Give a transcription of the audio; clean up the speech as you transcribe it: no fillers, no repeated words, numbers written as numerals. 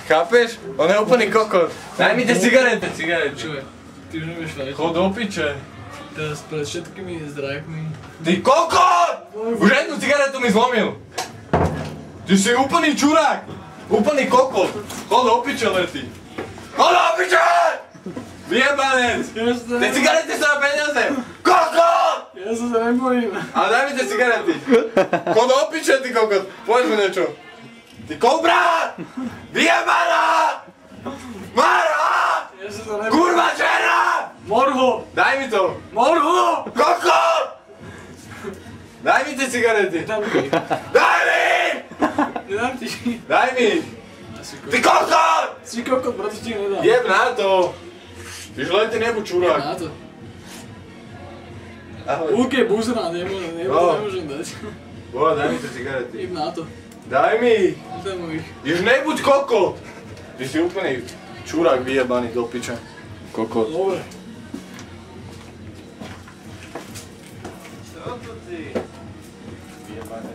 Chápeš? On je úplný kokot. Daj mi tie cigarety. Čuj, ty už nebudeš fajčiť. Chod do piče. Teraz pred všetkými zdravkmi. Ty kokot! Už jednu cigaretu mi zlomil. Ty si úplný čurák. Úplný kokot. Chod do piče, Lety. Chod do piče! Vyjebanec! Tie cigarety sú na peniaze. Kokot! Ja sa nebojím. Ale daj mi tie cigarety. Chod do piče, ty kokot. Povedz mi niečo. Ty kobra! Vyjebaná! Mara! Ja sa nebojím. Kurva černá! Morho! Daj mi to! Morho! Kokot! Daj mi tie cigarety! Nedám ti. Daj mi! Nedám ti. Daj mi! Ty kokot! Si kokot, preto ti nedám. Jeb na to! Tyž len ty nebuď čurák. Na to. Ahoj. Luk je buzera, nemôžem dať. Boha, daj mi tie cigarety. Jeb na to. Daj mi! Nedám ich. Tyž nebuď kokot! Ty si úplný čurák vyjebaný do piče. Kokot. Dobre. Čo to ty? Vyjebaný.